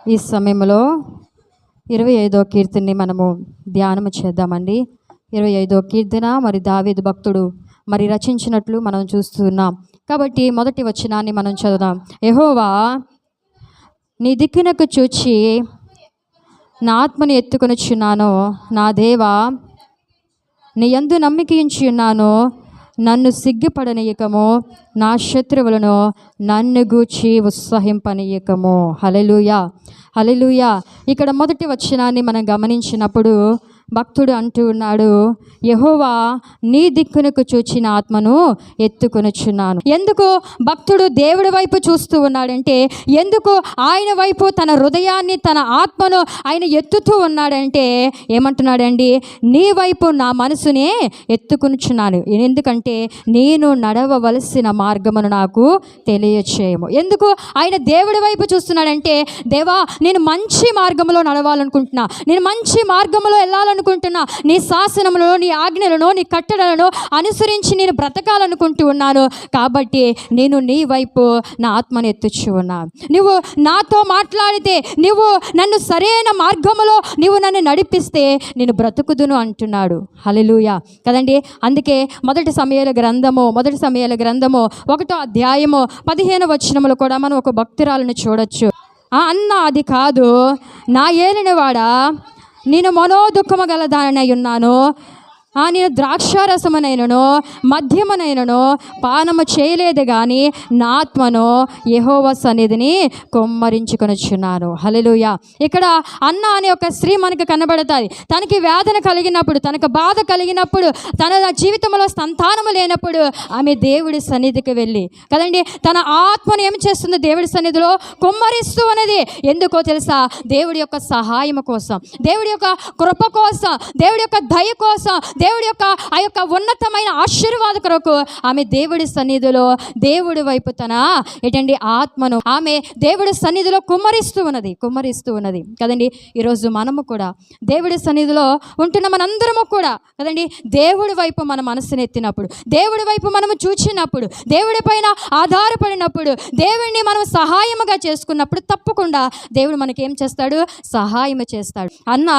ఈ సమయంలో 25వ కీర్తనని మనము ధ్యానము చేద్దామండి. 25వ కీర్తన మరి దావీదు భక్తుడు మరి రచించినట్లు మనం చూస్తున్నాం. కాబట్టి మొదటి వచనాన్ని మనం చదువుదాం. యెహోవా నీ దిక్కునకు చూచి నా ఆత్మని ఎత్తుకొనుచున్నాను. నా దేవా నీ యందు నమ్మిక ఉంచి ఉన్నాను. నన్ను సిగ్గుపడనీయకము, నా శత్రువులను నన్ను గూర్చి ఉత్సహింపనీయకము. హల్లెలూయా, హల్లెలూయా. ఇక్కడ మొదటి వచనాన్ని మనం గమనించినప్పుడు భక్తుడు అంటూ ఉన్నాడు, యెహోవా నీ దిక్కునకు చూచిన ఆత్మను ఎత్తుకొనుచున్నాను. ఎందుకు భక్తుడు దేవుడి వైపు చూస్తూ ఉన్నాడంటే, ఎందుకు ఆయన వైపు తన హృదయాన్ని తన ఆత్మను ఆయన ఎత్తుతూ ఉన్నాడంటే ఏమంటున్నాడండి, నీ వైపు నా మనసునే ఎత్తుకొనుచున్నాను. ఎందుకంటే నేను నడవవలసిన మార్గమును నాకు తెలియచేయము. ఎందుకు ఆయన దేవుడి వైపు చూస్తున్నాడంటే, దేవా నేను మంచి మార్గంలో నడవాలనుకుంటున్నా, నేను మంచి మార్గంలో వెళ్ళాలనుకుంటున్నా, నీ శాసనములను నీ ఆజ్ఞలను నీ కట్టడలను అనుసరించి నేను బ్రతకాలనుకుంటూ ఉన్నాను. కాబట్టి నేను నీ వైపు నా ఆత్మను ఎత్తుచు ఉన్నాను. నువ్వు నాతో మాట్లాడితే, నువ్వు నన్ను సరైన మార్గములో నువ్వు నన్ను నడిపిస్తే నేను బ్రతుకుదును అంటున్నాడు. హల్లెలూయా కదండి. అందుకే మొదటి సమయాల గ్రంథము 1వ అధ్యాయము 15వ వచనములో కూడా మనం ఒక భక్తురాలను చూడొచ్చు. అన్న అది కాదు, నా ఏలినవాడా నేను మనోదుఖము గలదానై ఉన్నాను. నేను ద్రాక్షారసమునైనను మద్యమునైనను పానము చేయలేదు, కానీ నా ఆత్మను యెహోవా సన్నిధిని కొమ్మరించుకొనుచున్నాను. హల్లెలూయా. ఇక్కడ అన్న అనే ఒక స్త్రీ మనకు కనబడుతుంది. తనకి వేదన కలిగినప్పుడు, తనకు బాధ కలిగినప్పుడు, తన జీవితంలో సంతానము లేనప్పుడు ఆమె దేవుడి సన్నిధికి వెళ్ళి కదండి తన ఆత్మను ఏం చేస్తుంది, దేవుడి సన్నిధిలో కొమ్మరిస్తూ ఉన్నది. ఎందుకో తెలుసా, దేవుడి యొక్క సహాయం కోసం, దేవుడి యొక్క కృప కోసం, దేవుడి యొక్క దయ కోసం, దేవుడి యొక్క ఆ యొక్క ఉన్నతమైన ఆశీర్వాద కొరకు ఆమె దేవుడి సన్నిధిలో దేవుడి వైపు తన ఆత్మను ఆమె దేవుడి సన్నిధిలో కుమ్మరిస్తూ ఉన్నది కదండి. ఈరోజు మనము కూడా దేవుడి సన్నిధిలో ఉంటున్న మనందరము కూడా కదండి దేవుడి వైపు మన మనసును ఎత్తినప్పుడు, దేవుడి వైపు మనము చూచినప్పుడు, దేవుడి పైన ఆధారపడినప్పుడు, దేవుడిని మనం సహాయముగా చేసుకున్నప్పుడు తప్పకుండా దేవుడు మనకేం చేస్తాడు, సహాయం చేస్తాడు. అన్న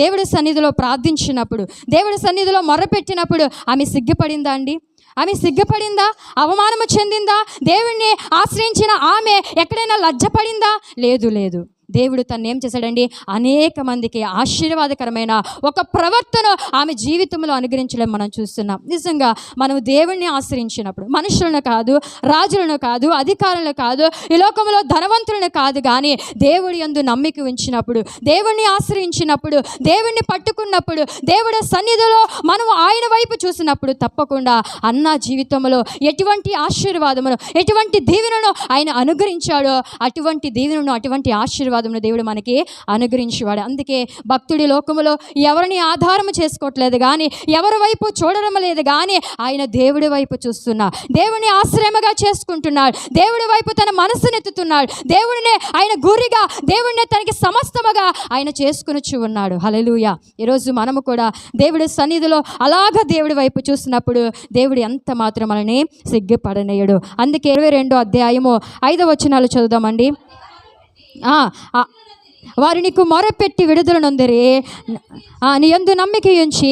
దేవుడి సన్నిధిలో ప్రార్థించినప్పుడు, దేవుడి సన్నిధిలో మొరపెట్టినప్పుడు ఆమె సిగ్గుపడిందా అండి? ఆమె సిగ్గుపడిందా? అవమానము చెందిందా? దేవుణ్ణి ఆశ్రయించిన ఆమె ఎక్కడైనా లజ్జపడిందా? లేదు. దేవుడు తను ఏం చేశాడండి, అనేక మందికి ఆశీర్వాదకరమైన ఒక ప్రవర్తన ఆమె జీవితంలో అనుగ్రహించడం మనం చూస్తున్నాం. నిజంగా మనం దేవుణ్ణి ఆశ్రయించినప్పుడు, మనుషులను కాదు, రాజులను కాదు, అధికారులను కాదు, ఈ లోకంలో ధనవంతులను కాదు, కానీ దేవుడి యందు నమ్మిక ఉంచినప్పుడు, దేవుణ్ణి ఆశ్రయించినప్పుడు, దేవుణ్ణి పట్టుకున్నప్పుడు, దేవుడి సన్నిధిలో మనం ఆయన వైపు చూసినప్పుడు తప్పకుండా అన్న జీవితంలో ఎటువంటి ఆశీర్వాదమును, ఎటువంటి దీవెనను ఆయన అనుగ్రహించాడో అటువంటి దీవెనను, అటువంటి ఆశీర్వాదం దేవుడు మనకి అనుగ్రహించేవాడు. అందుకే భక్తుడి లోకములో ఎవరిని ఆధారం చేసుకోవట్లేదు, కానీ ఎవరి వైపు చూడడం లేదు, కానీ ఆయన దేవుడి వైపు చూస్తున్నాడు, దేవుని ఆశ్రయముగా చేసుకుంటున్నాడు, దేవుడి వైపు తన మనసునెత్తుతున్నాడు, దేవుడినే ఆయన గురిగా, దేవుడినే తనకి సమస్తముగా ఆయన చేసుకునిచ్చు ఉన్నాడు. హల్లెలూయా. ఈరోజు మనము కూడా దేవుడి సన్నిధిలో అలాగా దేవుడి వైపు చూసినప్పుడు దేవుడు ఎంత మాత్రం మనల్ని సిగ్గుపడనేయడు. అందుకే 22వ అధ్యాయము 5వ వచనాలు చదువుదామండి. వారు నీకు మొరపెట్టి విడుదల నొందిరి, నీ యందు నమ్మిక ఉంచి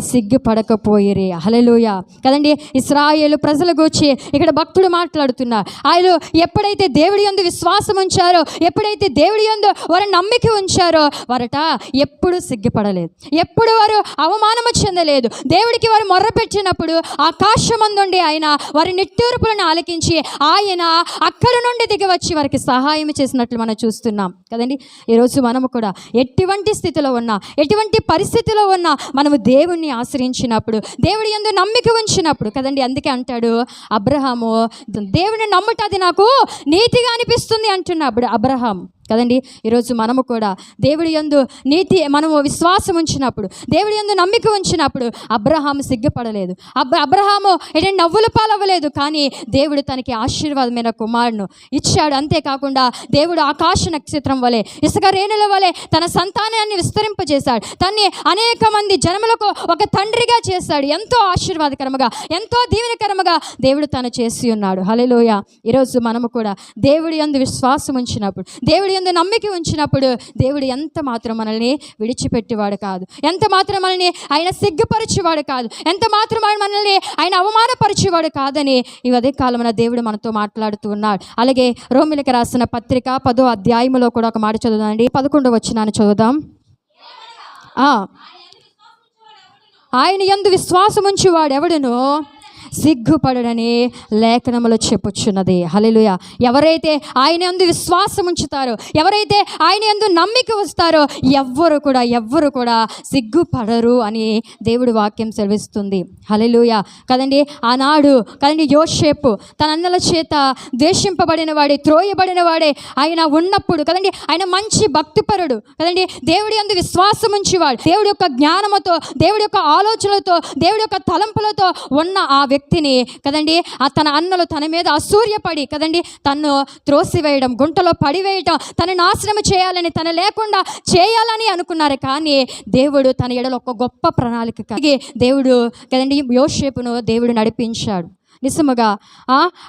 సిగ్గుపడకపోయిరి. హల్లెలూయా కదండి. ఇశ్రాయేలు ప్రజల గురించి ఇక్కడ భక్తుడు మాట్లాడుతున్నారు. ఆయన ఎప్పుడైతే దేవుడి యందు విశ్వాసం ఉంచారో, ఎప్పుడైతే దేవుడి యందు వారు నమ్మిక ఉంచారో వారట ఎప్పుడు సిగ్గుపడలేదు, ఎప్పుడు వారు అవమానము చెందలేదు. దేవుడికి వారు మొర్రపెట్టినప్పుడు ఆకాశమందుండి ఆయన వారి నిట్టూర్పులను ఆలకించి ఆయన అక్కడ నుండి దిగి వచ్చి వారికి సహాయం చేసినట్లు మనం చూస్తున్నాం కదండి. ఈరోజు మనము కూడా ఎటువంటి స్థితిలో ఉన్నా, ఎటువంటి పరిస్థితిలో ఉన్నా మనము దేవుణ్ణి ఆశ్రయించినప్పుడు, దేవుడి యందు నమ్మిక ఉంచినప్పుడు కదండి. అందుకే అంటాడు అబ్రహాము, దేవుని నమ్ముట అది నాకు నీతిగా అనిపిస్తుంది అంటున్నాడు అబ్రహాం కదండి. ఈరోజు మనము కూడా దేవుడి యందు మనము విశ్వాసం ఉంచినప్పుడు, దేవుడి యందు నమ్మిక ఉంచినప్పుడు అబ్రహాము సిగ్గుపడలేదు, అబ్రహాము నవ్వుల పాలవ్వలేదు, కానీ దేవుడు తనకి ఆశీర్వాదమైన కుమారును ఇచ్చాడు. అంతేకాకుండా దేవుడు ఆకాశ నక్షత్రం వలె, ఇసుక రేణుల వలె తన సంతానాన్ని విస్తరింపజేశాడు, తన్ని అనేక మంది జనములకు ఒక తండ్రిగా చేశాడు. ఎంతో ఆశీర్వాదకరముగా, ఎంతో దీవెనకరముగా దేవుడు తను చేసి ఉన్నాడు. హల్లెలూయా. ఈరోజు మనము కూడా దేవుడి యందు విశ్వాసం ఉంచినప్పుడు, దేవుడి యందు నమ్మిక ఉంచినప్పుడు దేవుడు ఎంత మాత్రం మనల్ని విడిచిపెట్టేవాడు కాదు, ఎంత మాత్రం మనల్ని ఆయన సిగ్గుపరిచేవాడు కాదు, ఎంత మాత్రం మనల్ని ఆయన అవమానపరిచేవాడు కాదని ఈ అదే కాలమున దేవుడు మనతో మాట్లాడుతూ ఉన్నాడు. అలాగే రోమిలికి రాసిన పత్రిక 10వ అధ్యాయములో కూడా ఒక మాట చదువుదామండి. 11వ వచనాన్ని చదువుదాం. ఆయన యందు విశ్వాసముంచి వాడెవడునో సిగ్గుపడడని లేఖనములో చెప్పుచున్నది. హల్లెలూయా. ఎవరైతే ఆయన యందు విశ్వాసం ఉంచుతారో, ఎవరైతే ఆయన యందు నమ్మిక వస్తారో ఎవ్వరు కూడా సిగ్గుపడరు అని దేవుడి వాక్యం సెలవిస్తుంది. హల్లెలూయా. కదండి, ఆనాడు కదండి యోసేపు తన అన్నల చేత ద్వేషింపబడిన వాడే, త్రోయబడిన వాడే ఆయన ఉన్నప్పుడు కదండి, ఆయన మంచి భక్తిపరుడు కదండి, దేవుడి యందు విశ్వాసం ఉంచేవాడు, దేవుడి యొక్క జ్ఞానముతో, దేవుడి యొక్క ఆలోచనలతో, దేవుడి యొక్క తలంపులతో ఉన్న ఆ వ్యక్తిని కదండి తన అన్నలు తన మీద అసూర్యపడి కదండి తను త్రోసివేయడం, గుంటలో పడివేయటం, తన నాశనం చేయాలని, తన లేకుండా చేయాలని అనుకున్నారు. కానీ దేవుడు తన ఎడలో ఒక గొప్ప ప్రణాళిక కలిగి దేవుడు కదండి యోసేపును దేవుడు నడిపించాడు. నిజముగా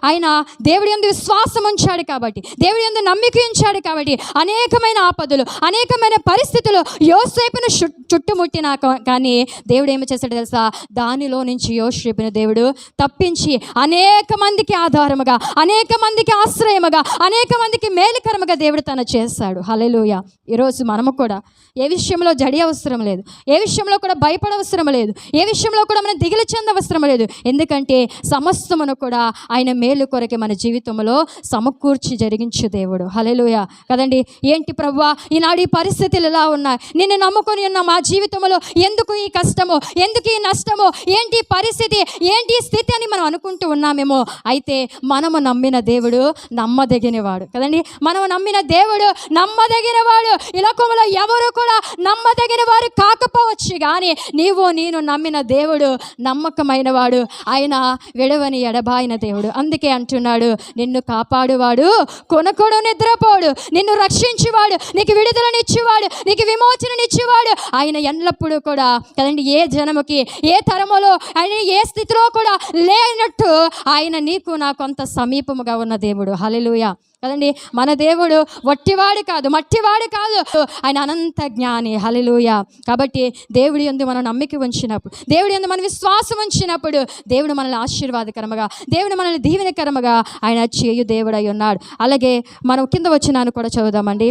ఆయన దేవుడి యందు విశ్వాసం ఉంచాడు కాబట్టి, దేవుడి యందు నమ్మిక ఉంచాడు కాబట్టి అనేకమైన ఆపదలు, అనేకమైన పరిస్థితులు యోసేపును చుట్టుముట్టినా కానీ దేవుడు ఏమి చేశాడు తెలుసా? దానిలో నుంచి యోసేపును దేవుడు తప్పించి అనేక మందికి ఆధారముగా, అనేక మందికి ఆశ్రయముగా, అనేక మందికి మేలుకరముగా దేవుడు తను చేశాడు. హల్లెలూయా. ఈరోజు మనము కూడా ఏ విషయంలో జడి అవసరం లేదు, ఏ విషయంలో కూడా భయపడవసరం లేదు, ఏ విషయంలో కూడా మనం దిగులు చెందవసరం లేదు. ఎందుకంటే సమస్తమును కూడా ఆయన మేలు కొరకే మన జీవితంలో సమకూర్చి జరిగించు దేవుడు. హల్లెలూయా. కదండి, ఏంటి ప్రభువా ఈనాడు ఈ పరిస్థితులు ఎలా ఉన్నాయి, నిన్ను నమ్ముకొని ఉన్న మా జీవితంలో ఎందుకు ఈ కష్టము, ఎందుకు ఈ నష్టము, ఏంటి పరిస్థితి, ఏంటి స్థితి అని మనం అనుకుంటూ ఉన్నామేమో. అయితే మనము నమ్మిన దేవుడు నమ్మదగినవాడు కదండి, మనము నమ్మిన దేవుడు నమ్మదగినవాడు. ఈ లోకంలో ఎవరు కూడా నమ్మదగిన వారు కాకపోవచ్చు, కానీ నేను నమ్మిన దేవుడు నమ్మకమైన వాడు, ఆయన విడవని ఎడబాయిన దేవుడు. అందుకే అంటున్నాడు, నిన్ను కాపాడువాడు కొనకొడు నిద్రపోడు, నిన్ను రక్షించేవాడు, నీకు విడుదలనిచ్చేవాడు, నీకు విమోచననిచ్చేవాడు ఆయన ఎల్లప్పుడూ కూడా కదండి ఏ జనముకి, ఏ తరములో, ఆయన ఏ స్థితిలో కూడా లేనట్టు ఆయన నీకు నాకు అంత సమీపముగా ఉన్న దేవుడు. హల్లెలూయా. కదండి, మన దేవుడు వట్టివాడు కాదు, మట్టివాడు కాదు, ఆయన అనంత జ్ఞాని. హల్లెలూయా. కాబట్టి దేవుడి యందు మనం నమ్మిక ఉంచినప్పుడు, దేవుడి యందు మనం విశ్వాసం ఉంచినప్పుడు దేవుడు మనల్ని ఆశీర్వాదకరముగా, దేవుడు మనల్ని దీవెనకరముగా ఆయన చేయు దేవుడై ఉన్నాడు. అలాగే మనం కింద వచ్చినాను కూడా చదువుదామండి.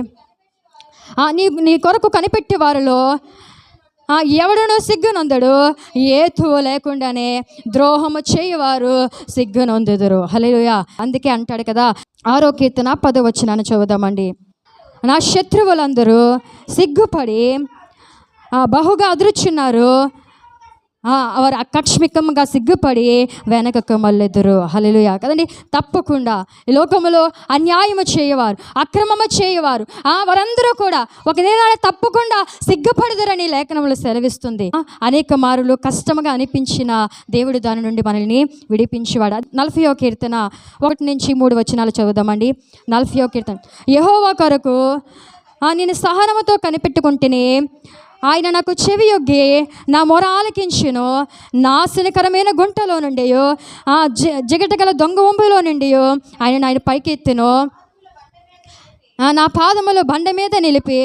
నీ కొరకు కనిపెట్టే వారిలో ఎవడునో సిగ్గునందడు, ఏతువు లేకుండానే ద్రోహము చేయువారు సిగ్గునొందుదురు. హల్లెలూయా. అందుకే అంటాడు కదా, 6వ కీర్తన 10వ వచనాన్ని చదువుదామండి. నా శత్రువులందరూ సిగ్గుపడి బహుగా అదురుచున్నారు, వారు ఆకస్మికంగా సిగ్గుపడి వెనకకు మళ్ళెదురు. హల్లెలూయా. కదండి, తప్పకుండా ఈ లోకములో అన్యాయము చేయవారు, అక్రమము చేయవారు వారందరూ కూడా ఒక దినాన తప్పకుండా సిగ్గుపడుదురని లేఖనములు సెలవిస్తుంది. అనేక మారులు కష్టముగా అనిపించిన దేవుడు దాని నుండి మనల్ని విడిపించేవాడు. 40వ కీర్తన 1-3 వచనాలు చదువుదామండి. 40వ కీర్తన. యెహోవా కొరకు నేను సహనముతో కనిపెట్టుకుంటేనే ఆయన నాకు చెవియొగ్గి నా మొర ఆలకించును. నాశనకరమైన గుంటలో నుండి, జిగటగల దొంగ వంపులో నుండి ఆయన పైకెత్తును. నా పాదములు బండ మీద నిలిపి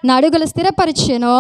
నా అడుగులు స్థిరపరిచెను.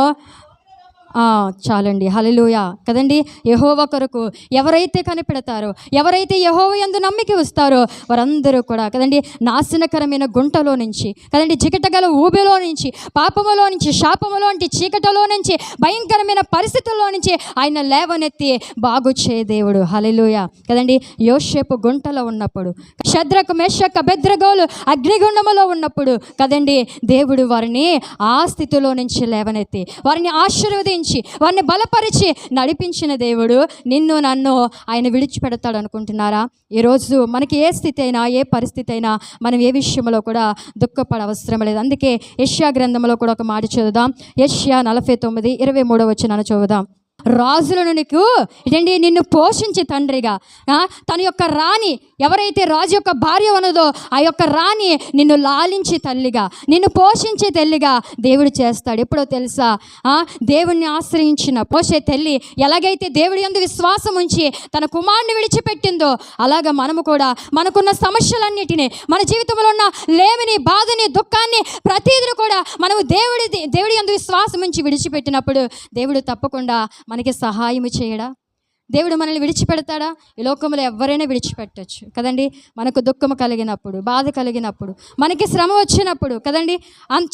చాలండి. హల్లెలూయా. కదండి, యెహోవా కొరకు ఎవరైతే కనిపెడతారో, ఎవరైతే యెహోవా యందు నమ్మిక వస్తారో వారందరూ కూడా కదండి నాశనకరమైన గుంటలో నుంచి, కదండి జిగటగల ఊబిలో నుంచి, పాపములో నుంచి, శాపములో నుంచి, చీకటిలో నుంచి, భయంకరమైన పరిస్థితుల్లో నుంచి ఆయన లేవనెత్తి బాగు చేయ దేవుడు. హల్లెలూయా. కదండి, యోసేపు గుంటలో ఉన్నప్పుడు, షద్రకు మెషక్ అబేద్నెగోలు అగ్నిగుండములో ఉన్నప్పుడు కదండి దేవుడు వారిని ఆ స్థితిలో నుంచి లేవనెత్తి వారిని ఆశీర్వదించి వారిని బలపరిచి నడిపించిన దేవుడు నిన్ను నన్ను ఆయన విడిచిపెడతాడు అనుకుంటున్నారా? ఈరోజు మనకి ఏ స్థితి అయినా, ఏ పరిస్థితి అయినా మనం ఏ విషయంలో కూడా దుఃఖపడ అవసరం లేదు. అందుకే యెషయా గ్రంథంలో కూడా ఒక మాట చదువుదాం. యెషయా 49:23 వచనాన్ని చదువుదాం. రాజులను నీకు ఇదండి నిన్ను పోషించి తండ్రిగా, తన యొక్క రాణి ఎవరైతే రాజు యొక్క భార్య ఉన్నదో ఆ యొక్క రాణి నిన్ను లాలించి తల్లిగా, నిన్ను పోషించే తల్లిగా దేవుడు చేస్తాడు. ఎప్పుడో తెలుసా, దేవుణ్ణి ఆశ్రయించిన పోషే తల్లి ఎలాగైతే దేవుడి యందు విశ్వాసం ఉంచి తన కుమారుని విడిచిపెట్టిందో అలాగా మనము కూడా మనకున్న సమస్యలన్నిటినీ, మన జీవితంలో ఉన్న లేమిని, బాధని, దుఃఖాన్ని ప్రతిదీ కూడా మనము దేవుడి యందు విశ్వాసం ఉంచి విడిచిపెట్టినప్పుడు దేవుడు తప్పకుండా మనకి సహాయం చేయడా? దేవుడు మనల్ని విడిచిపెడతాడా? ఈ లోకంలో ఎవరైనా విడిచిపెట్టచ్చు కదండి. మనకు దుఃఖం కలిగినప్పుడు, బాధ కలిగినప్పుడు, మనకి శ్రమ వచ్చినప్పుడు కదండి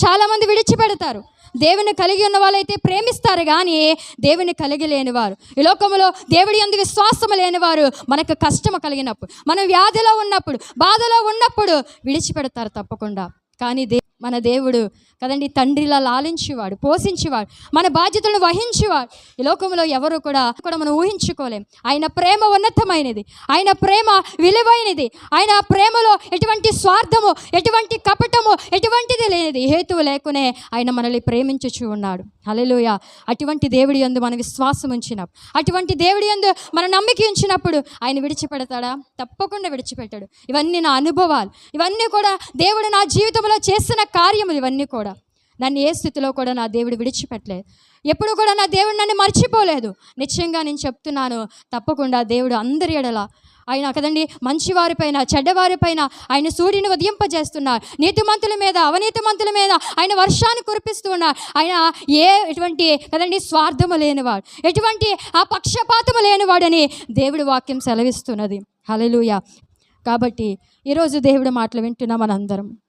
చాలామంది విడిచిపెడతారు. దేవుని కలిగి ఉన్న వాళ్ళైతే ప్రేమిస్తారు, కానీ దేవుని కలిగి లేనివారు, ఈ లోకంలో దేవుడి యందు విశ్వాసం లేనివారు మనకు కష్టము కలిగినప్పుడు, మనం వ్యాధిలో ఉన్నప్పుడు, బాధలో ఉన్నప్పుడు విడిచిపెడతారు తప్పకుండా. కానీ మన దేవుడు కదండి తండ్రిలా లాలించేవాడు, పోషించేవాడు, మన బాధ్యతలను వహించేవాడు. ఈ లోకంలో ఎవరు కూడా మనం ఊహించుకోలేం. ఆయన ప్రేమ ఉన్నతమైనది, ఆయన ప్రేమ విలువైనది, ఆయన ప్రేమలో ఎటువంటి స్వార్థము, ఎటువంటి కపటము, ఎటువంటిది లేనిది. హేతువు లేకునే ఆయన మనల్ని ప్రేమించుచూ ఉన్నాడు. హల్లెలూయా. అటువంటి దేవుడి యందు మన విశ్వాసం ఉంచినప్పుడు, అటువంటి దేవుడి యందు మన నమ్మిక ఉంచినప్పుడు ఆయన విడిచిపెడతాడా? తప్పకుండా విడిచిపెట్టాడు. ఇవన్నీ నా అనుభవాలు, ఇవన్నీ కూడా దేవుడు నా జీవితంలో చేసిన కార్యములు. ఇవన్నీ కూడా నన్ను ఏ స్థితిలో కూడా నా దేవుడు విడిచిపెట్టలేదు. ఎప్పుడు కూడా నా దేవుడు నన్ను మర్చిపోలేదు. నిశ్చయంగా నేను చెప్తున్నాను, తప్పకుండా దేవుడు అందరి ఎడల ఆయన కదండి మంచివారిపైన, చెడ్డవారిపైన ఆయన సూర్యుని ఉదయింపజేస్తున్నారు. నీతిమంతుల మీద, అవినీతిమంతుల మీద ఆయన వర్షాన్ని కురిపిస్తూ ఉన్నారు. ఆయన ఎటువంటి కదండి స్వార్థము లేనివాడు, ఎటువంటి ఆ పక్షపాతము లేనివాడని దేవుడి వాక్యం సెలవిస్తున్నది. హల్లెలూయా. కాబట్టి ఈరోజు దేవుడి మాటలు వింటున్నా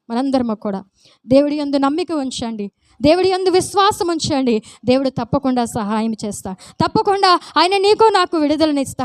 మనందరము కూడా దేవుడి యందు నమ్మిక ఉంచండి, దేవుడి యందు విశ్వాసం ఉంచండి. దేవుడు తప్పకుండా సహాయం చేస్తాడు. తప్పకుండా ఆయన నీకు నాకు విడుదలనిస్తాడు.